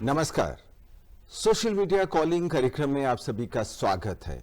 नमस्कार। Social media calling कार्यक्रम में आप सभी का स्वागत है।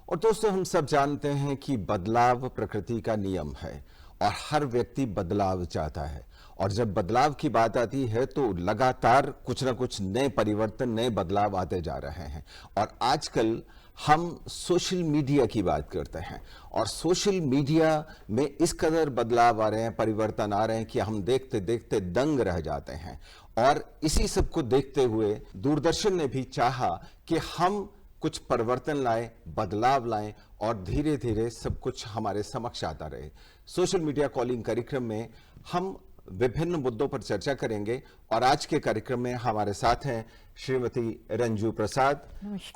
और दोस्तों, हम सब जानते हैं कि बदलाव प्रकृति का नियम है और हर व्यक्ति बदलाव चाहता है। और जब बदलाव की बात आती है तो लगातार कुछ ना कुछ नए परिवर्तन, नए बदलाव आते जा रहे हैं। और आजकल हम सोशल मीडिया की बात करते हैं और सोशल मीडिया में इस कदर बदलाव आ रहे हैं, परिवर्तन आ रहे हैं कि हम देखते देखते दंग रह जाते हैं। और इसी सब को देखते हुए दूरदर्शन ने भी चाहा कि हम कुछ परिवर्तन लाएं, बदलाव लाएं और धीरे धीरे सब कुछ हमारे समक्ष आता रहे। सोशल मीडिया कॉलिंग कार्यक्रम में हम विभिन्न मुद्दों पर चर्चा करेंगे और आज के कार्यक्रम में हमारे साथ हैं श्रीमती रंजू प्रसाद।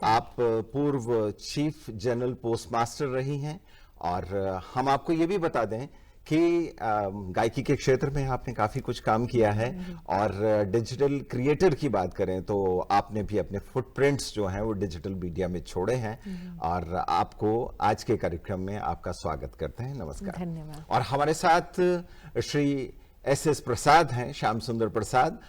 आप पूर्व चीफ जनरल पोस्टमास्टर रही हैं और हम आपको ये भी बता दें कि गायकी के क्षेत्र में आपने काफी कुछ काम किया है और डिजिटल क्रिएटर की बात करें तो आपने भी अपने फुटप्रिंट्स जो हैं वो डिजिटल मीडिया में छोड़े हैं। और आपको आज के कार्यक्रम में आपका स्वागत करते हैं। नमस्कार। धन्यवाद। और हमारे साथ श्री एस प्रसाद हैं, श्याम सुंदर प्रसाद,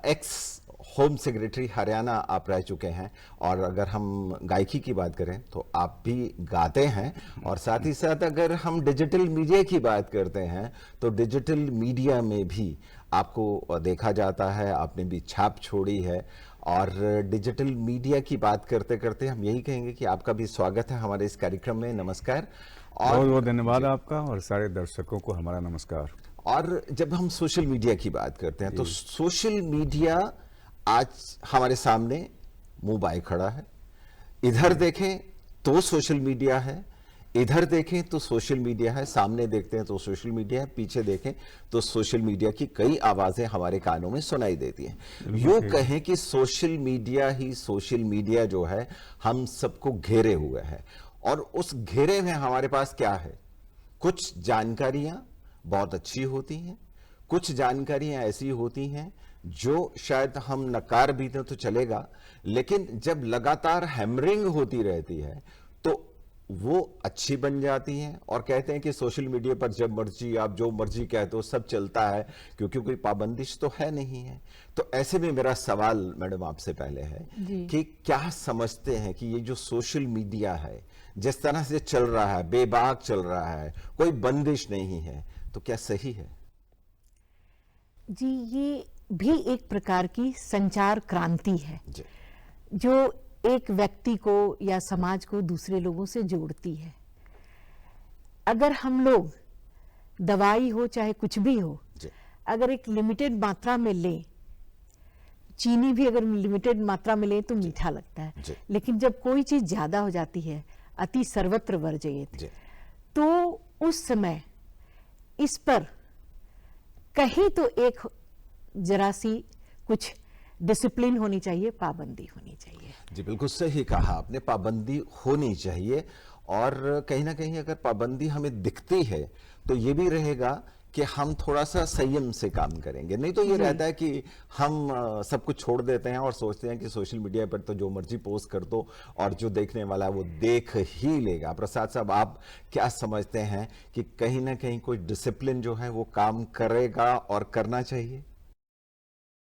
एक्स होम सेक्रेटरी हरियाणा आप रह चुके हैं। और अगर हम गायकी की बात करें तो आप भी गाते हैं और साथ ही साथ अगर हम डिजिटल मीडिया की बात करते हैं तो डिजिटल मीडिया में भी आपको देखा जाता है, आपने भी छाप छोड़ी है। और डिजिटल मीडिया की बात करते करते हम यही कहेंगे कि आपका भी स्वागत है हमारे इस कार्यक्रम में। नमस्कार। और बहुत बहुत धन्यवाद आपका और सारे दर्शकों को हमारा नमस्कार। और जब हम सोशल मीडिया की बात करते हैं तो सोशल मीडिया आज हमारे सामने मुंह बाए खड़ा है। इधर देखें तो सोशल मीडिया है, इधर देखें तो सोशल मीडिया है, सामने देखते हैं तो सोशल मीडिया है, पीछे देखें तो सोशल मीडिया की कई आवाजें हमारे कानों में सुनाई देती हैं। यूं कहें कि सोशल मीडिया जो है हम सबको घेरे हुए है। और उस घेरे में हमारे पास क्या है? कुछ जानकारियां बहुत अच्छी होती हैं, कुछ जानकारियां ऐसी होती हैं जो शायद हम नकार भी दें तो चलेगा, लेकिन जब लगातार हैमरिंग होती रहती है तो वो अच्छी बन जाती हैं। और कहते हैं कि सोशल मीडिया पर जब मर्जी आप जो मर्जी कहते हो सब चलता है, क्योंकि कोई पाबंदिश तो है नहीं है। तो ऐसे में मेरा सवाल मैडम आपसे पहले है कि क्या समझते हैं कि ये जो सोशल मीडिया है जिस तरह से चल रहा है, बेबाक चल रहा है, कोई बंदिश नहीं है, तो क्या सही है? जी, ये भी एक प्रकार की संचार क्रांति है जो एक व्यक्ति को या समाज को दूसरे लोगों से जोड़ती है। अगर हम लोग दवाई हो चाहे कुछ भी हो, अगर एक लिमिटेड मात्रा में लें, चीनी भी अगर लिमिटेड मात्रा में लें तो मीठा लगता है, लेकिन जब कोई चीज ज्यादा हो जाती है, अति सर्वत्र वर्जयेत, तो उस समय इस पर कहीं तो एक जरा सी कुछ डिसिप्लिन होनी चाहिए, पाबंदी होनी चाहिए। जी बिल्कुल सही कहा आपने, पाबंदी होनी चाहिए। और कहीं ना कहीं अगर पाबंदी हमें दिखती है तो ये भी रहेगा कि हम थोड़ा सा संयम से काम करेंगे। नहीं तो ये रहता है कि हम सब कुछ छोड़ देते हैं और सोचते हैं कि सोशल मीडिया पर तो जो मर्जी पोस्ट कर दो और जो देखने वाला है वो देख ही लेगा। प्रसाद साहब, आप क्या समझते हैं कि कहीं ना कहीं कोई डिसिप्लिन जो है वो काम करेगा और करना चाहिए?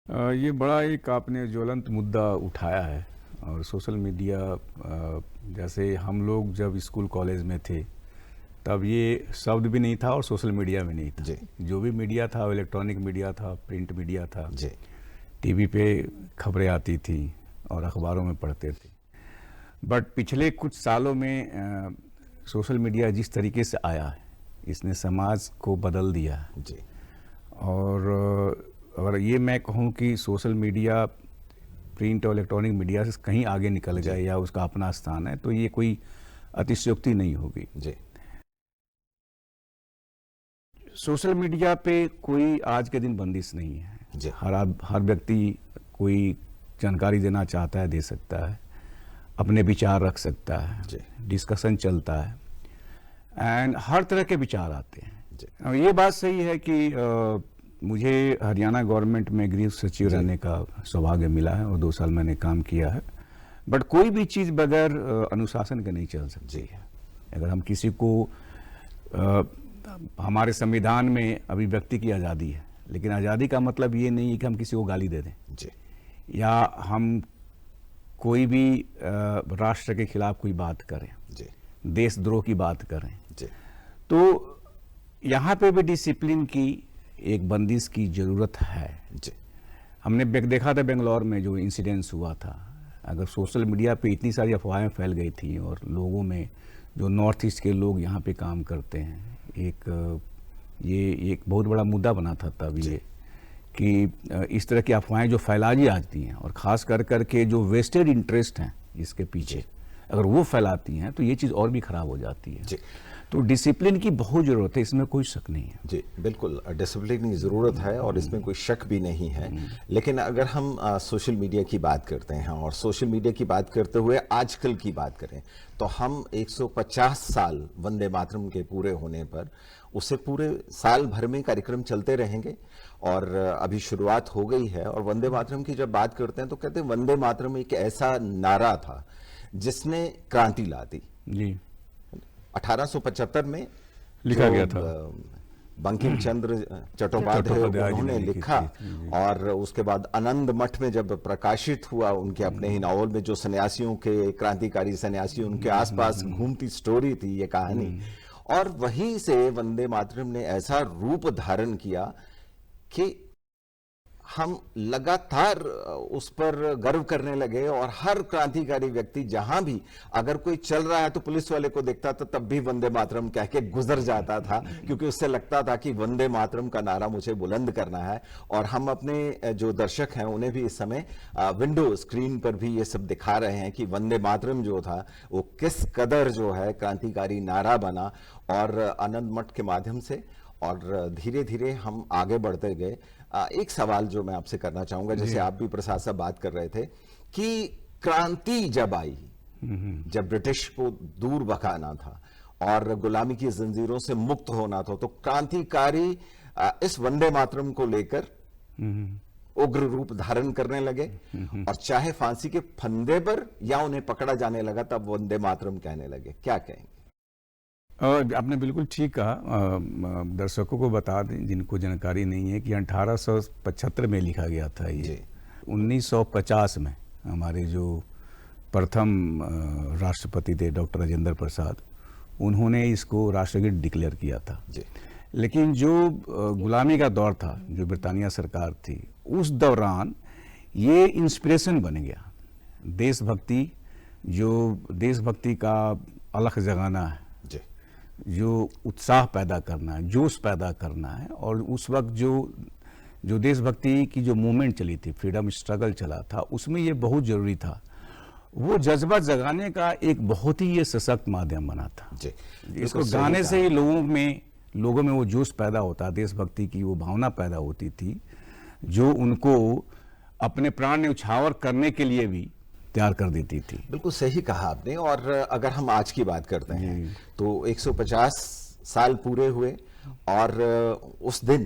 ये बड़ा एक आपने ज्वलंत मुद्दा उठाया है। और सोशल मीडिया, जैसे हम लोग जब स्कूल कॉलेज में थे तब ये शब्द भी नहीं था और सोशल मीडिया में नहीं था। जो भी मीडिया था वो इलेक्ट्रॉनिक मीडिया था, प्रिंट मीडिया था, टीवी पे खबरें आती थी और अखबारों में पढ़ते थे। बट पिछले कुछ सालों में सोशल मीडिया जिस तरीके से आया है, इसने समाज को बदल दिया है। और अगर ये मैं कहूँ कि सोशल मीडिया प्रिंट और इलेक्ट्रॉनिक मीडिया से कहीं आगे निकल जाए या उसका अपना स्थान है, तो ये कोई अतिशयोक्ति नहीं होगी। सोशल मीडिया पे कोई आज के दिन बंदिश नहीं है। हर व्यक्ति कोई जानकारी देना चाहता है, दे सकता है, अपने विचार रख सकता है, डिस्कशन चलता है एंड हर तरह के विचार आते हैं। ये बात सही है कि मुझे हरियाणा गवर्नमेंट में गृह सचिव रहने का सौभाग्य मिला है और 2 साल मैंने काम किया है। बट कोई भी चीज़ बगैर अनुशासन के नहीं चल सकती है। अगर हम किसी को हमारे संविधान में अभिव्यक्ति की आज़ादी है, लेकिन आज़ादी का मतलब ये नहीं है कि हम किसी को गाली दे दें या हम कोई भी राष्ट्र के खिलाफ कोई बात करें, जी देशद्रोह की बात करें, जी तो यहाँ पे भी डिसिप्लिन की एक बंदिश की ज़रूरत है। जी हमने देखा था बेंगलोर में जो इंसिडेंस हुआ था, अगर सोशल मीडिया पे इतनी सारी अफवाहें फैल गई थी और लोगों में जो नॉर्थ ईस्ट के लोग यहाँ पे काम करते हैं, ये एक बहुत बड़ा मुद्दा बना था तब ये कि इस तरह की अफवाहें जो फैलाई जाती हैं और ख़ास कर करके जो वेस्टेड इंटरेस्ट हैं इसके पीछे, अगर वो फैलाती हैं तो ये चीज़ और भी ख़राब हो जाती है। जी तो डिसिप्लिन की बहुत ज़रूरत है, इसमें कोई शक नहीं है। जी बिल्कुल, डिसिप्लिन की ज़रूरत है और इसमें कोई शक भी नहीं है। लेकिन अगर हम सोशल मीडिया की बात करते हैं और सोशल मीडिया की बात करते हुए आजकल की बात करें तो हम 150 साल वंदे मातरम के पूरे होने पर उसे पूरे साल भर में कार्यक्रम चलते रहेंगे और अभी शुरुआत हो गई है। और वंदे मातरम की जब बात करते हैं तो कहते हैं वंदे मातरम एक ऐसा नारा था जिसने क्रांति ला दी। जी 1875 में लिखा गया था, बंकिम चंद्र चट्टोपाध्याय उन्होंने लिखा और उसके बाद आनंद मठ में जब प्रकाशित हुआ उनके अपने ही नावल में, जो सन्यासियों के क्रांतिकारी सन्यासी उनके आसपास घूमती स्टोरी थी ये कहानी, और वहीं से वंदे मातरम ने ऐसा रूप धारण किया कि हम लगातार उस पर गर्व करने लगे और हर क्रांतिकारी व्यक्ति जहां भी अगर कोई चल रहा है तो पुलिस वाले को देखता था तब भी वंदे मातरम कह के गुजर जाता था, क्योंकि उससे लगता था कि वंदे मातरम का नारा मुझे बुलंद करना है। और हम अपने जो दर्शक हैं उन्हें भी इस समय विंडो स्क्रीन पर भी ये सब दिखा रहे हैं कि वंदे मातरम जो था वो किस कदर जो है क्रांतिकारी नारा बना और आनंद मठ के माध्यम से, और धीरे धीरे हम आगे बढ़ते गए। एक सवाल जो मैं आपसे करना चाहूंगा, जैसे आप भी प्रसाद साहब बात कर रहे थे कि क्रांति जब आई, जब ब्रिटिश को दूर भगाना था और गुलामी की जंजीरों से मुक्त होना था, तो क्रांतिकारी इस वंदे मातरम को लेकर उग्र रूप धारण करने लगे और चाहे फांसी के फंदे पर या उन्हें पकड़ा जाने लगा तब वंदे मातरम कहने लगे। क्या कहेंगे? आपने बिल्कुल ठीक कहा। दर्शकों को बता दें जिनको जानकारी नहीं है कि 1875 में लिखा गया था ये। 1950 में हमारे जो प्रथम राष्ट्रपति थे डॉक्टर राजेंद्र प्रसाद, उन्होंने इसको राष्ट्रगीत डिक्लेयर किया था। लेकिन जो गुलामी का दौर था, जो ब्रिटानिया सरकार थी, उस दौरान ये इंस्पिरेशन बन गया। देशभक्ति, जो देशभक्ति का अलख जगाना है, जो उत्साह पैदा करना है, जोश पैदा करना है, और उस वक्त जो देशभक्ति की जो मूवमेंट चली थी, फ्रीडम स्ट्रगल चला था, उसमें ये बहुत जरूरी था। वो जज्बा जगाने का एक बहुत ही ये सशक्त माध्यम बना था। इसको गाने से ही लोगों में वो जोश पैदा होता, देशभक्ति की वो भावना पैदा होती थी, जो उनको अपने प्राण न्यौछावर करने के लिए भी तैयार कर देती थी। बिल्कुल सही कहा आपने। और अगर हम आज की बात करते हैं तो 150 साल पूरे हुए और उस दिन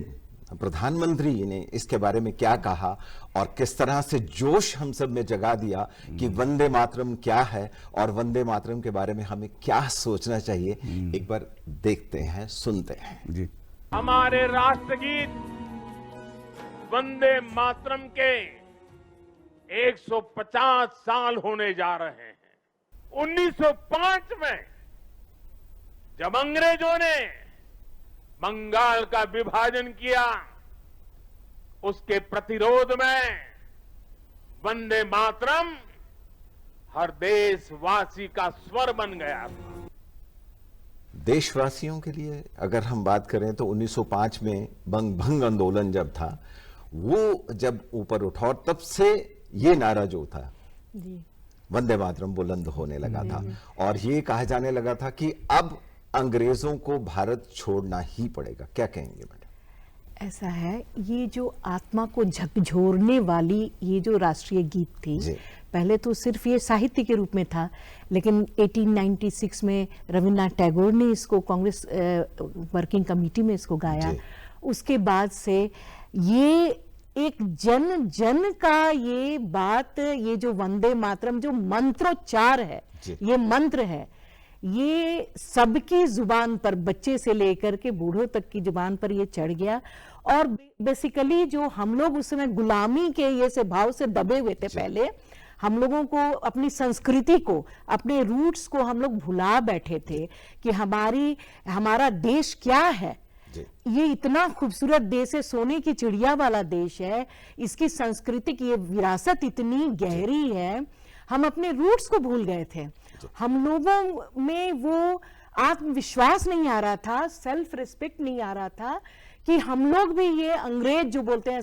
प्रधानमंत्री ने इसके बारे में क्या कहा और किस तरह से जोश हम सब में जगा दिया कि वंदे मातरम क्या है और वंदे मातरम के बारे में हमें क्या सोचना चाहिए, एक बार देखते हैं, सुनते हैं। जी, हमारे राष्ट्रगीत वंदे मातरम के 150 साल होने जा रहे हैं। 1905 में जब अंग्रेजों ने बंगाल का विभाजन किया, उसके प्रतिरोध में वंदे मातरम हर देशवासी का स्वर बन गया था। देशवासियों के लिए अगर हम बात करें तो 1905 में भंग आंदोलन जब था, वो जब ऊपर उठा और तब से ये नारा जो था वंदे मातरम बुलंद होने लगा था और ये कहा जाने लगा था कि अब अंग्रेजों को भारत छोड़ना ही पड़ेगा। क्या कहेंगे मैडम? ऐसा है, ये जो आत्मा को झकझोरने वाली ये जो राष्ट्रीय गीत थी, पहले तो सिर्फ ये साहित्य के रूप में था, लेकिन 1896 में रविन्द्रनाथ टैगोर ने इसको कांग्रेस वर्किंग कमेटी में इसको गाया। उसके बाद से ये एक जन जन का ये बात, ये जो वंदे मातरम जो मंत्रोच्चार है, ये मंत्र है, ये सबकी जुबान पर, बच्चे से लेकर के बूढ़ों तक की जुबान पर ये चढ़ गया और बेसिकली जो हम लोग उस समय गुलामी के ये से भाव से दबे हुए थे, पहले हम लोगों को अपनी संस्कृति को, अपने रूट्स को हम लोग भुला बैठे थे कि हमारा देश क्या है। ये इतना खूबसूरत देश है, सोने की चिड़िया वाला देश है, इसकी सांस्कृतिक ये विरासत इतनी गहरी है, हम अपने रूट्स को भूल गए थे। हम लोगों में वो आत्मविश्वास नहीं आ रहा था, सेल्फ रिस्पेक्ट नहीं आ रहा था कि हम लोग भी ये अंग्रेज जो बोलते हैं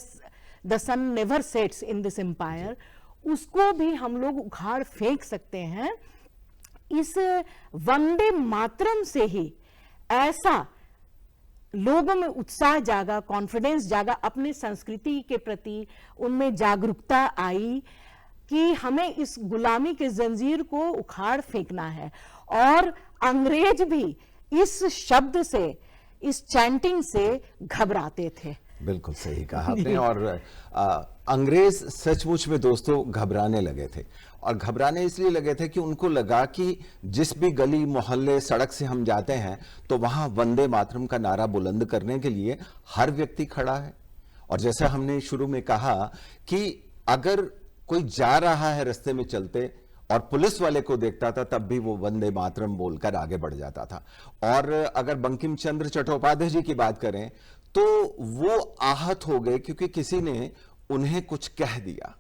the sun never sets in this empire, उसको भी हम लोग उखाड़ फेंक सकते हैं। इस वंदे मातरम से ही ऐसा लोगों में उत्साह जागा, कॉन्फिडेंस जागा, अपनी संस्कृति के प्रति उनमें जागरूकता आई कि हमें इस गुलामी के जंजीर को उखाड़ फेंकना है। और अंग्रेज भी इस शब्द से, इस चैंटिंग से घबराते थे। बिल्कुल सही कहा आपने। और अंग्रेज सचमुच में दोस्तों घबराने लगे थे, और घबराने इसलिए लगे थे कि उनको लगा कि जिस भी गली मोहल्ले सड़क से हम जाते हैं तो वहां वंदे मातरम का नारा बुलंद करने के लिए हर व्यक्ति खड़ा है। और जैसा हमने शुरू में कहा कि अगर कोई जा रहा है रास्ते में चलते और पुलिस वाले को देखता था तब भी वो वंदे मातरम बोलकर आगे बढ़ जाता था। और अगर बंकिम चंद्र चट्टोपाध्याय जी की बात करें तो वो आहत हो गए क्योंकि किसी ने उन्हें कुछ कह दिया,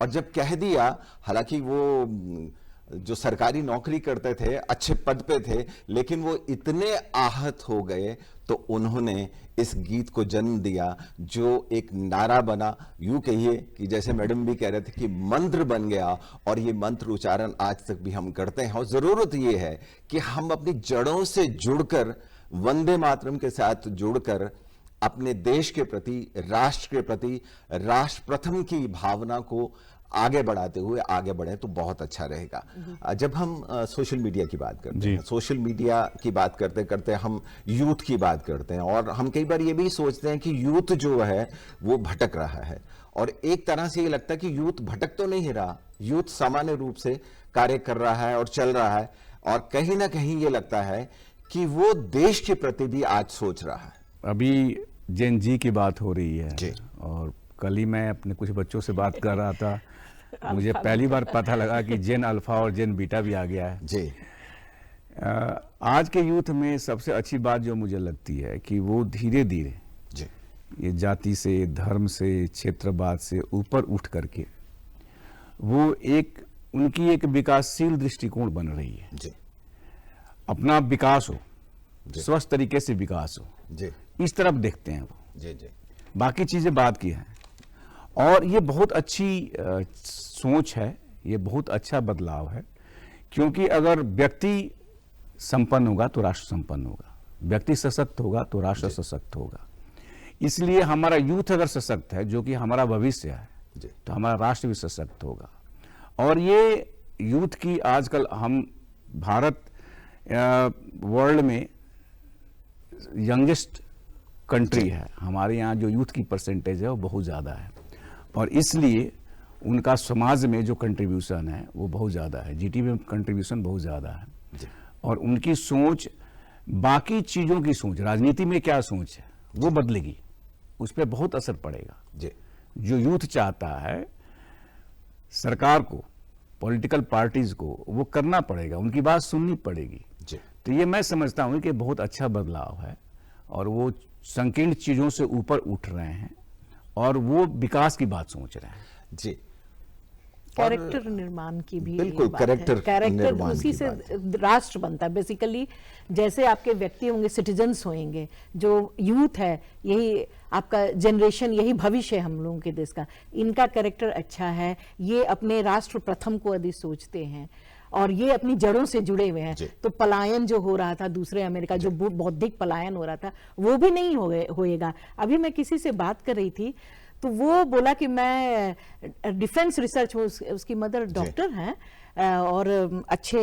और जब कह दिया, हालांकि वो जो सरकारी नौकरी करते थे, अच्छे पद पे थे, लेकिन वो इतने आहत हो गए तो उन्होंने इस गीत को जन्म दिया जो एक नारा बना। यूं कहिए कि जैसे मैडम भी कह रहे थे कि मंत्र बन गया, और ये मंत्र उच्चारण आज तक भी हम करते हैं। और जरूरत ये है कि हम अपनी जड़ों से जुड़कर, वंदे मातरम के साथ जुड़कर अपने देश के प्रति, राष्ट्र के प्रति, राष्ट्र प्रथम की भावना को आगे बढ़ाते हुए आगे बढ़े तो बहुत अच्छा रहेगा। जब हम सोशल मीडिया की बात करते हैं, सोशल मीडिया की बात करते करते हम यूथ की बात करते हैं, और हम कई बार ये भी सोचते हैं कि यूथ जो है वो भटक रहा है। और एक तरह से ये लगता है कि यूथ भटक तो नहीं रहा, यूथ सामान्य रूप से कार्य कर रहा है और चल रहा है, और कहीं ना कहीं ये लगता है कि वो देश के प्रति भी आज सोच रहा है। अभी जेन जी की बात हो रही है, और कल ही मैं अपने कुछ बच्चों से बात कर रहा था, मुझे पहली बार पता लगा कि जेन अल्फा और जेन बीटा भी आ गया है जी। आज के यूथ में सबसे अच्छी बात जो मुझे लगती है कि वो धीरे धीरे ये जाति से, धर्म से, क्षेत्रवाद से ऊपर उठ करके वो उनकी एक विकासशील दृष्टिकोण बन रही है जी। अपना विकास हो, स्वस्थ तरीके से विकास हो जी, इस तरफ देखते हैं वो जी जी। बाकी चीजें बात की हैं, और ये बहुत अच्छी सोच है, ये बहुत अच्छा बदलाव है। क्योंकि अगर व्यक्ति संपन्न होगा तो राष्ट्र संपन्न होगा, व्यक्ति सशक्त होगा तो राष्ट्र सशक्त होगा। इसलिए हमारा यूथ अगर सशक्त है, जो कि हमारा भविष्य है, तो हमारा राष्ट्र भी सशक्त होगा। और ये यूथ की आजकल हम भारत वर्ल्ड में यंगेस्ट कंट्री है, हमारे यहाँ जो यूथ की परसेंटेज है वो बहुत ज़्यादा है, और इसलिए उनका समाज में जो कंट्रीब्यूशन है वो बहुत ज़्यादा है, जीडीपी में कंट्रीब्यूशन बहुत ज़्यादा है। और उनकी सोच, बाकी चीज़ों की सोच, राजनीति में क्या सोच है वो बदलेगी, उस पर बहुत असर पड़ेगा। जो यूथ चाहता है, सरकार को, पॉलिटिकल पार्टीज को वो करना पड़ेगा, उनकी बात सुननी पड़ेगी। तो ये मैं समझता हूँ कि बहुत अच्छा बदलाव है, और वो संकीर्ण चीजों से ऊपर उठ रहे हैं और वो विकास की बात सोच रहे हैं जी। कैरेक्टर निर्माण की भी बिल्कुल, कैरेक्टर उसी से राष्ट्र बनता है बेसिकली। जैसे आपके व्यक्ति होंगे, सिटीजन्स होंगे, जो यूथ है, यही आपका जनरेशन, यही भविष्य है हम लोगों के देश का। इनका कैरेक्टर अच्छा है, ये अपने राष्ट्र प्रथम को यदि सोचते हैं और ये अपनी जड़ों से जुड़े हुए हैं, तो पलायन जो हो रहा था दूसरे अमेरिका, जो बौद्धिक पलायन हो रहा था, वो भी नहीं होएगा। अभी मैं किसी से बात कर रही थी तो वो बोला कि मैं डिफेंस रिसर्च, उसकी मदर डॉक्टर हैं और अच्छे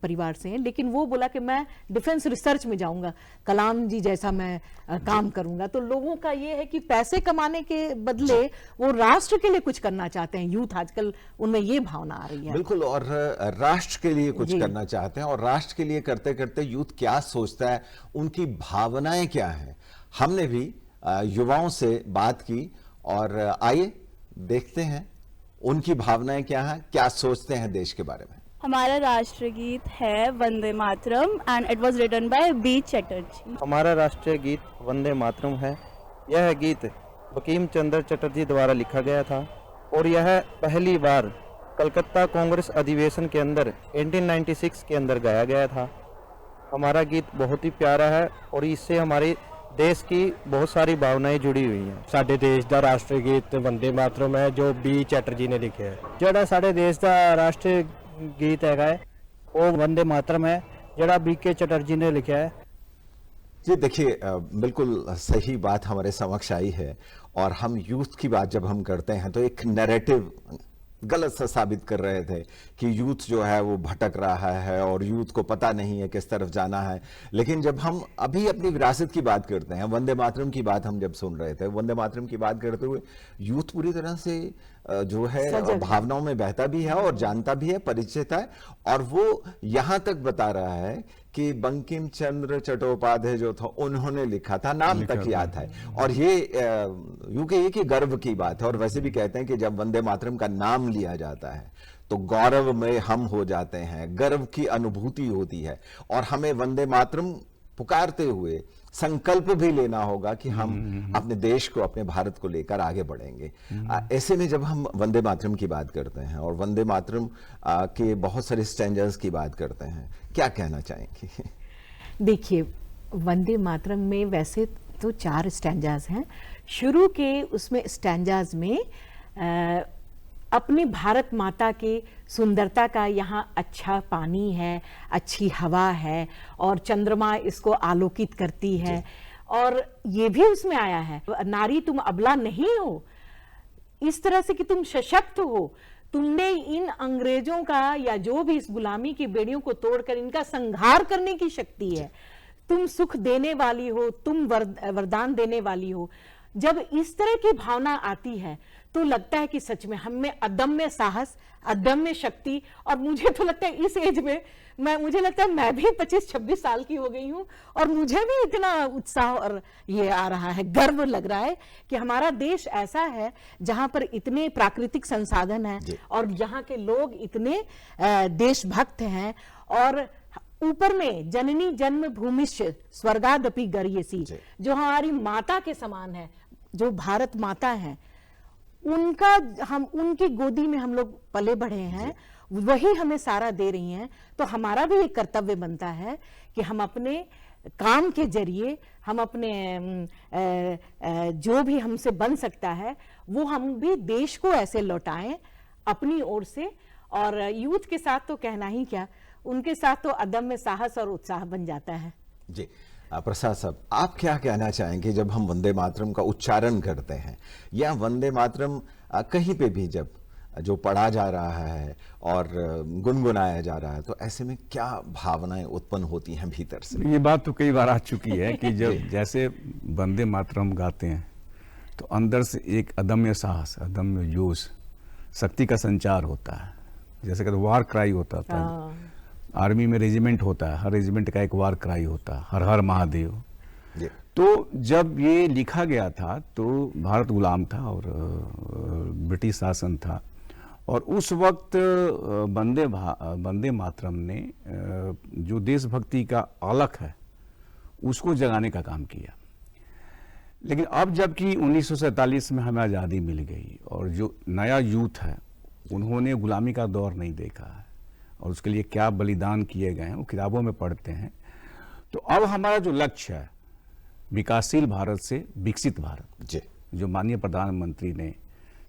परिवार से हैं, लेकिन वो बोला कि मैं डिफेंस रिसर्च में जाऊंगा, कलाम जी जैसा मैं काम करूंगा। तो लोगों का ये है कि पैसे कमाने के बदले वो राष्ट्र के लिए कुछ करना चाहते हैं। यूथ आजकल उनमें ये भावना आ रही है। बिल्कुल, और राष्ट्र के लिए कुछ करना चाहते हैं, और राष्ट्र के लिए करते करते यूथ क्या सोचता है, उनकी भावनाएं क्या है। हमने भी युवाओं से बात की और आइए देखते हैं उनकी भावनाएं क्या हैं, क्या सोचते हैं देश के बारे में। हमारा राष्ट्रीय गीत है Vande Mataram and it was written by B Chatterjee. हमारा राष्ट्रीय गीत वंदे मातरम है। यह गीत बंकिम चंद्र चटर्जी द्वारा लिखा गया था और यह पहली बार कलकत्ता कांग्रेस अधिवेशन के अंदर 1896 के अंदर गाया गया था। हमारा गीत बहुत ही प्यारा है और इससे हमारे देश की बहुत सारी भावनाएं जुड़ी हुई हैं। ਸਾਡੇ ਦੇਸ਼ ਦਾ ਰਾਸ਼ਟਰੀ ਗੀਤ ਵੰਦੇ ਮਾਤਰਮ ਹੈ ਜੋ ਬੀ ਚੈਟਰਜੀ ਨੇ ਲਿਖਿਆ ਹੈ। ਜਿਹੜਾ ਸਾਡੇ ਦੇਸ਼ ਦਾ ਰਾਸ਼ਟਰੀ ਗੀਤ ਹੈਗਾ ਹੈ ਉਹ ਵੰਦੇ ਮਾਤਰਮ है ਜਿਹੜਾ बी के चटर्जी ने लिखा है। जी देखिए, बिल्कुल सही बात हमारे समक्ष आई है और हम यूथ की बात जब हम करते हैं तो एक नैरेटिव गलत सा साबित कर रहे थे कि यूथ जो है वो भटक रहा है और यूथ को पता नहीं है किस तरफ जाना है। लेकिन जब हम अभी अपनी विरासत की बात करते हैं, वंदे मातरम की बात हम जब सुन रहे थे, वंदे मातरम की बात करते हुए यूथ पूरी तरह से जो है भावनाओं में बहता भी है और जानता भी है, परिचित है। और वो यहां तक बता रहा है कि बंकिम चंद्र चट्टोपाध्याय जो था उन्होंने लिखा था, नाम तक याद है। और ये यूं कहिए कि गर्व की बात है। और वैसे भी कहते हैं कि जब वंदे मातरम का नाम लिया जाता है तो गौरव में हम हो जाते हैं, गर्व की अनुभूति होती है। और हमें वंदे मातरम पुकारते हुए संकल्प भी लेना होगा कि हम अपने देश को, अपने भारत को लेकर आगे बढ़ेंगे। ऐसे में जब हम वंदे मातरम की बात करते हैं और वंदे मातरम के बहुत सारे स्टैंजर्स की बात करते हैं, क्या कहना चाहेंगे? देखिए, वंदे मातरम में वैसे तो 4 स्टैंजाज हैं। शुरू के उसमें स्टैंजाज में अपनी भारत माता की सुंदरता का यहाँ अच्छा पानी है, अच्छी हवा है और चंद्रमा इसको आलोकित करती है। और ये भी उसमें आया है, नारी तुम अबला नहीं हो, इस तरह से कि तुम सशक्त हो, तुमने इन अंग्रेजों का या जो भी इस गुलामी की बेड़ियों को तोड़कर इनका संहार करने की शक्ति है, तुम सुख देने वाली हो, तुम वरदान देने वाली हो। जब इस तरह की भावना आती है तो लगता है कि सच में हम में अदम्य साहस, अदम्य शक्ति। और मुझे तो लगता है इस एज में मुझे लगता है मैं भी 25-26 साल की हो गई हूं और मुझे भी इतना उत्साह और ये आ रहा है, गर्व लग रहा है कि हमारा देश ऐसा है जहां पर इतने प्राकृतिक संसाधन हैं और यहाँ के लोग इतने देशभक्त हैं। और ऊपर में जननी जन्म भूमिश्च स्वर्गादपि गर्यसी, जो हमारी माता के समान है, जो भारत माता है, उनकी गोदी में हम लोग पले बढ़े हैं, वही हमें सारा दे रही हैं। तो हमारा भी एक कर्तव्य बनता है कि हम अपने काम के जरिए, हम अपने जो भी हमसे बन सकता है वो हम भी देश को ऐसे लौटाएं अपनी ओर से। और यूथ के साथ तो कहना ही क्या, उनके साथ तो अदम्य साहस और उत्साह बन जाता है। जी प्रसाद साहब, आप क्या कहना चाहेंगे जब हम वंदे मातरम का उच्चारण करते हैं या वंदे मातरम कहीं पे भी जब जो पढ़ा जा रहा है और गुनगुनाया जा रहा है, तो ऐसे में क्या भावनाएं उत्पन्न होती हैं भीतर से? ये बात तो कई बार आ चुकी है कि जब जैसे वंदे मातरम गाते हैं तो अंदर से एक अदम्य साहस, अदम्य जोश, शक्ति का संचार होता है। जैसे कि वार क्राई होता था, आर्मी में रेजिमेंट होता है, हर रेजिमेंट का एक वार क्राई होता है, हर हर महादेव। तो जब ये लिखा गया था तो भारत गुलाम था और ब्रिटिश शासन था और उस वक्त वंदे मातरम ने जो देशभक्ति का अलख है उसको जगाने का काम किया। लेकिन अब जबकि 1947 में हमें आज़ादी मिल गई और जो नया यूथ है उन्होंने गुलामी का दौर नहीं देखा है और उसके लिए क्या बलिदान किए गए हैं वो किताबों में पढ़ते हैं। तो अब हमारा जो लक्ष्य है विकासशील भारत से विकसित भारत, जो माननीय प्रधानमंत्री ने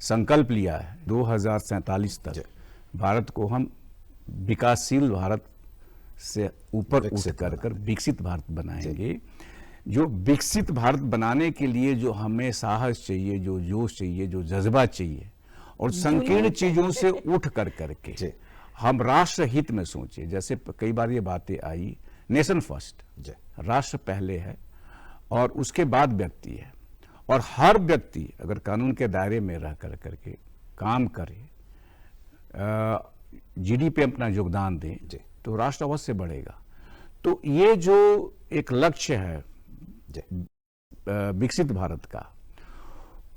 संकल्प लिया है 2047 तक भारत को हम विकासशील भारत से ऊपर उठ कर विकसित भारत बनाएंगे। जो विकसित भारत बनाने के लिए जो हमें साहस चाहिए, जो जोश चाहिए, जो जज्बा चाहिए और संकीर्ण चीजों से उठ करके हम राष्ट्र हित में सोचे। जैसे कई बार ये बातें आई, नेशन फर्स्ट, राष्ट्र पहले है और उसके बाद व्यक्ति है और हर व्यक्ति अगर कानून के दायरे में रह करके काम करे, जीडीपी अपना योगदान दे तो राष्ट्र अवश्य बढ़ेगा। तो ये जो एक लक्ष्य है विकसित भारत का,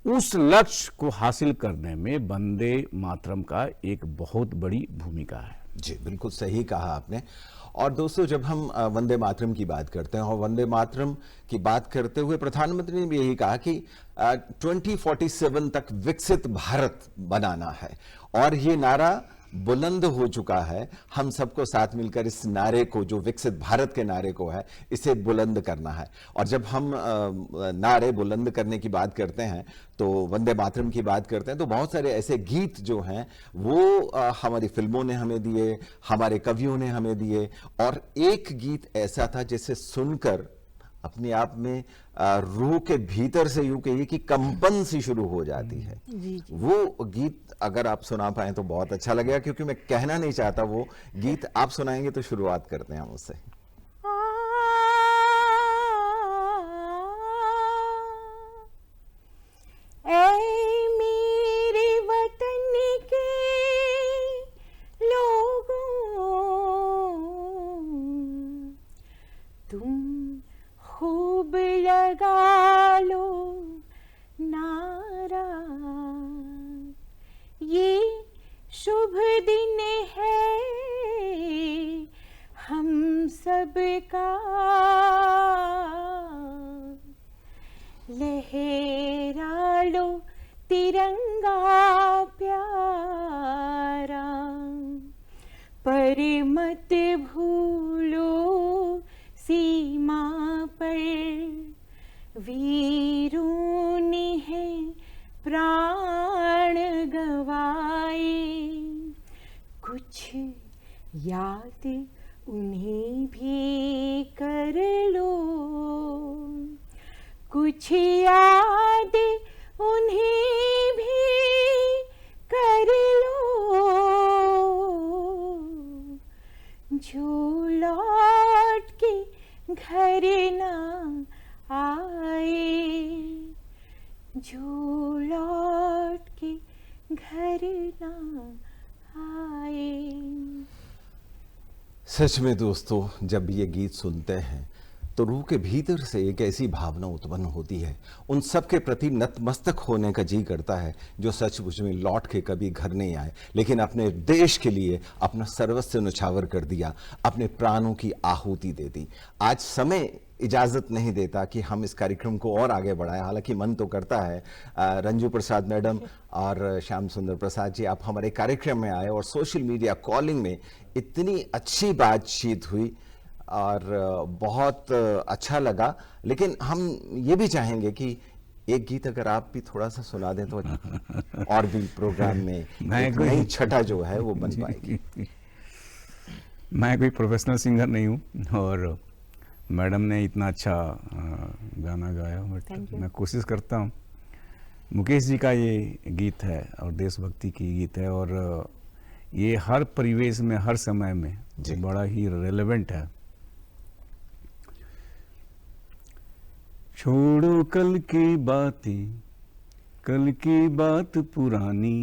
उस लक्ष्य को हासिल करने में वंदे मातरम का एक बहुत बड़ी भूमिका है। जी, बिल्कुल सही कहा आपने। और दोस्तों, जब हम वंदे मातरम की बात करते हैं और वंदे मातरम की बात करते हुए प्रधानमंत्री ने भी यही कहा कि 2047 तक विकसित भारत बनाना है, और ये नारा बुलंद हो चुका है। हम सबको साथ मिलकर इस नारे को, जो विकसित भारत के नारे को है, इसे बुलंद करना है। और जब हम नारे बुलंद करने की बात करते हैं, तो वंदे मातरम की बात करते हैं, तो बहुत सारे ऐसे गीत जो हैं वो हमारी फिल्मों ने हमें दिए, हमारे कवियों ने हमें दिए। और एक गीत ऐसा था जिसे सुनकर अपने आप में रूह के भीतर से यूं कहिए कि कंपन सी शुरू हो जाती है। वो गीत अगर आप सुना पाए तो बहुत अच्छा लगेगा, क्योंकि मैं कहना नहीं चाहता, वो गीत आप सुनाएंगे तो शुरुआत करते हैं हम उससे। लगा लो नारा, ये शुभ दिन है हम सबका, लहरा लो तिरंगा प्यारा, पर मत भूलो सीमा पर वीरों ने है प्राण गवाए, कुछ याद उन्हें भी कर लो, कुछ याद उन्हें भी कर लो, जो लौट के घर ना आए, जो लौट के घर ना आए। सच में दोस्तों, जब ये गीत सुनते हैं तो रूह के भीतर से एक ऐसी भावना उत्पन्न होती है, उन सब के प्रति नतमस्तक होने का जी करता है जो सचमुच में लौट के कभी घर नहीं आए, लेकिन अपने देश के लिए अपना सर्वस्व न्यौछावर कर दिया, अपने प्राणों की आहुति दे दी। आज समय इजाज़त नहीं देता कि हम इस कार्यक्रम को और आगे बढ़ाएं, हालांकि मन तो करता है। रंजू प्रसाद मैडम और श्याम सुंदर प्रसाद जी, आप हमारे कार्यक्रम में आए और सोशल मीडिया कॉलिंग में इतनी अच्छी बातचीत हुई और बहुत अच्छा लगा। लेकिन हम ये भी चाहेंगे कि एक गीत अगर आप भी थोड़ा सा सुना दें तो और भी प्रोग्राम में एक नई छटा जो है वो बन पाएगी। मैं कोई प्रोफेशनल सिंगर नहीं हूँ, और मैडम ने इतना अच्छा गाना गाया, बट मैं कोशिश करता हूँ। मुकेश जी का ये गीत है और देशभक्ति की गीत है, और ये हर परिवेश में, हर समय में बड़ा ही रेलेवेंट है। छोड़ो कल की बातें, कल की बात पुरानी,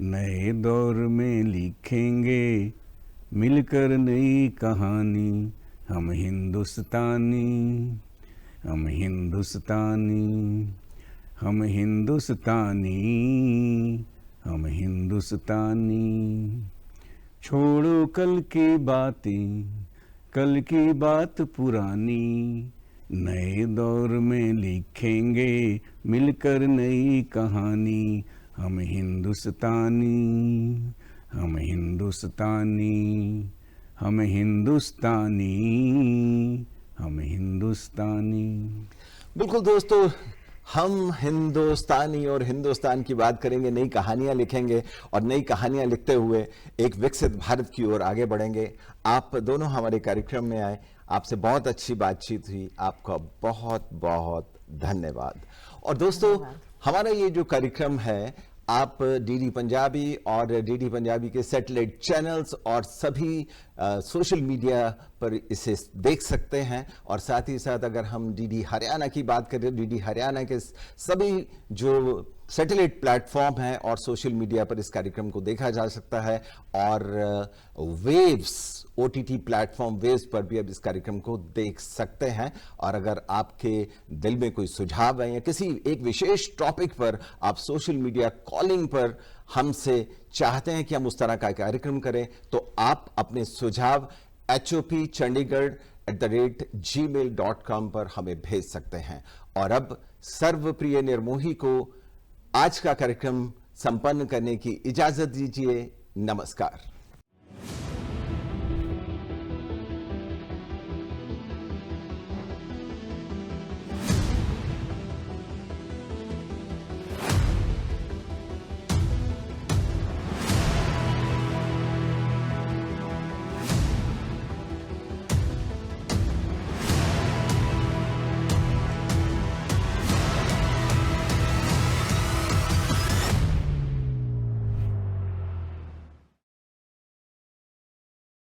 नए दौर में लिखेंगे मिलकर नई कहानी। हम हिंदुस्तानी, हम हिंदुस्तानी, हम हिंदुस्तानी, हम हिंदुस्तानी। छोड़ो कल की बातें, कल की बात पुरानी, नए दौर में लिखेंगे मिलकर नई कहानी। हम हिंदुस्तानी, हम हिंदुस्तानी, हम हिंदुस्तानी, हम हिंदुस्तानी। बिल्कुल दोस्तों, हम हिंदुस्तानी और हिंदुस्तान की बात करेंगे, नई कहानियां लिखेंगे और नई कहानियां लिखते हुए एक विकसित भारत की ओर आगे बढ़ेंगे। आप दोनों हमारे कार्यक्रम में आए, आपसे बहुत अच्छी बातचीत हुई, आपका बहुत बहुत धन्यवाद। और दोस्तों, हमारा ये जो कार्यक्रम है, आप डीडी पंजाबी और डीडी पंजाबी के सैटेलाइट चैनल्स और सभी सोशल मीडिया पर इसे देख सकते हैं। और साथ ही साथ अगर हम डीडी हरियाणा की बात करें, डीडी हरियाणा के सभी जो सैटेलाइट प्लेटफॉर्म है और सोशल मीडिया पर इस कार्यक्रम को देखा जा सकता है और वेव्स ओटीटी प्लेटफॉर्म वेव्स पर भी अब इस कार्यक्रम को देख सकते हैं। और अगर आपके दिल में कोई सुझाव है या किसी एक विशेष टॉपिक पर आप सोशल मीडिया कॉलिंग पर हमसे चाहते हैं कि हम उस तरह का कार्यक्रम करें, तो आप अपने सुझाव hopchandigarh@gmail.com पर हमें भेज सकते हैं। और अब सर्वप्रिय निर्मोही को आज का कार्यक्रम संपन्न करने की इजाजत दीजिए। नमस्कार।